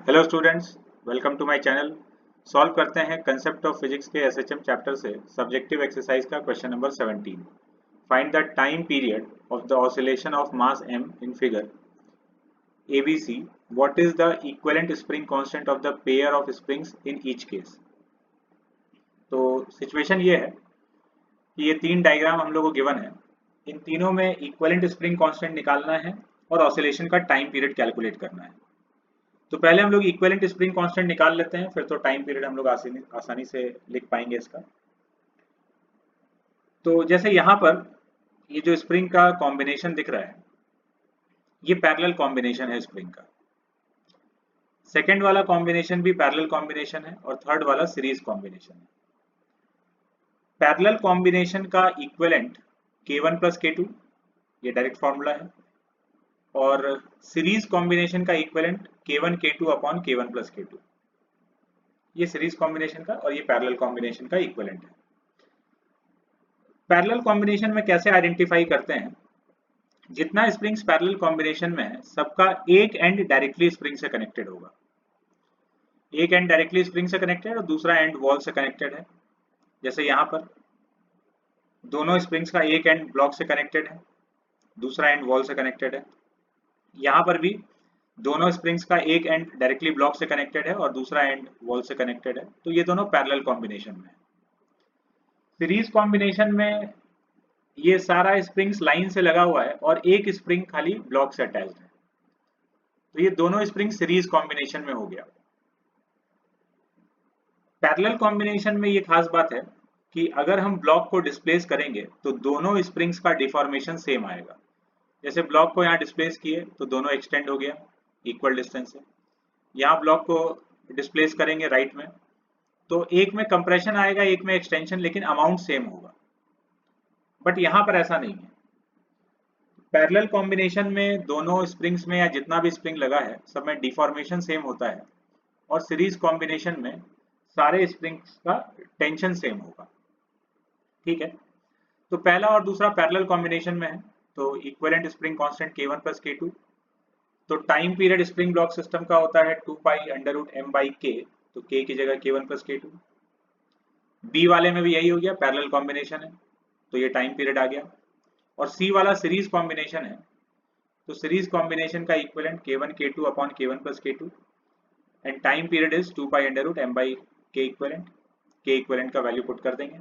Hello students, welcome to my channel. Solve करते हैं concept of physics के SHM chapter से सब्जेक्टिव एक्सरसाइज का question number 17। Find the time period of the oscillation of mass m in figure ABC। What is the equivalent spring constant of the pair of springs in each case. तो situation ये है कि ये तीन diagram हम लोग को given है। इन तीनों में इक्विवेलेंट स्प्रिंग कांस्टेंट निकालना है और ऑसिलेशन का टाइम पीरियड कैलकुलेट करना है। तो पहले हम लोग इक्विवेलेंट स्प्रिंग कांस्टेंट निकाल लेते हैं, फिर तो टाइम पीरियड हम लोग आसानी से लिख पाएंगे इसका। तो जैसे यहाँ पर ये जो स्प्रिंग का कॉम्बिनेशन दिख रहा है, ये पैरेलल कॉम्बिनेशन है स्प्रिंग का। सेकेंड वाला कॉम्बिनेशन भी पैरेलल कॉम्बिनेशन है और थर्ड वाला सीरीज कॉम्बिनेशन है। पैरेलल कॉम्बिनेशन का इक्विवेलेंट K1 प्लस K2, ये डायरेक्ट फॉर्मूला है, और सीरीज कॉम्बिनेशन का equivalent K1 K2 upon K1 plus K2, ये सीरीज कॉम्बिनेशन का और ये पैरेलल कॉम्बिनेशन का इक्विवेलेंट है। पैरेलल कॉम्बिनेशन में कैसे आइडेंटिफाई करते हैं? जितना स्प्रिंग्स पैरेलल कॉम्बिनेशन में है, सबका एक एंड डायरेक्टली स्प्रिंग से कनेक्टेड होगा। एक एंड डायरेक्टली स्प्रिंग से कनेक्टेड और दूसरा एंड वॉल से कनेक्टेड है। जैसे यहाँ पर दोनों स्प्रिंग्स का एक एंड ब्लॉक से कनेक्टेड है, दूसरा एंड वॉल से कनेक्टेड है। यहाँ पर भी दोनों स्प्रिंग्स का एक एंड डायरेक्टली ब्लॉक से कनेक्टेड है और दूसरा एंड वॉल से कनेक्टेड है। तो ये दोनों पैरेलल कॉम्बिनेशन में है। सीरीज कॉम्बिनेशन में ये सारा स्प्रिंग्स लाइन से लगा हुआ है और एक स्प्रिंग खाली ब्लॉक से अटैच्ड है। तो ये दोनों स्प्रिंग सीरीज कॉम्बिनेशन में हो गया। पैरेलल कॉम्बिनेशन में ये खास बात है कि अगर हम ब्लॉक को डिस्प्लेस करेंगे तो दोनों स्प्रिंग्स का डिफॉर्मेशन सेम आएगा। जैसे ब्लॉक को यहाँ डिस्प्लेस किए तो दोनों एक्सटेंड हो गया इक्वल डिस्टेंस से। यहाँ ब्लॉक को डिस्प्लेस करेंगे राइट में तो एक में कंप्रेशन आएगा, एक में एक्सटेंशन, लेकिन अमाउंट सेम होगा। बट यहाँ पर ऐसा नहीं है। पैरेलल कॉम्बिनेशन में दोनों स्प्रिंग्स में या जितना भी स्प्रिंग लगा है सब में डिफॉर्मेशन सेम होता है, और सीरीज कॉम्बिनेशन में सारे स्प्रिंग्स का टेंशन सेम होगा। ठीक है, तो पहला और दूसरा पैरेलल कॉम्बिनेशन में है, तो equivalent spring constant K1 plus K2। तो time period spring block system का होता है 2 pi under root m by k, तो k की जगह K1 प्लस K2। बी वाले में भी यही हो गया, पैरेलल कॉम्बिनेशन है तो ये टाइम पीरियड आ गया। और सी वाला सीरीज कॉम्बिनेशन है, तो सीरीज कॉम्बिनेशन का equivalent K1 K2 upon K1 plus K2 and time period is 2 pi under root m by k equivalent. k equivalent का वैल्यू पुट कर देंगे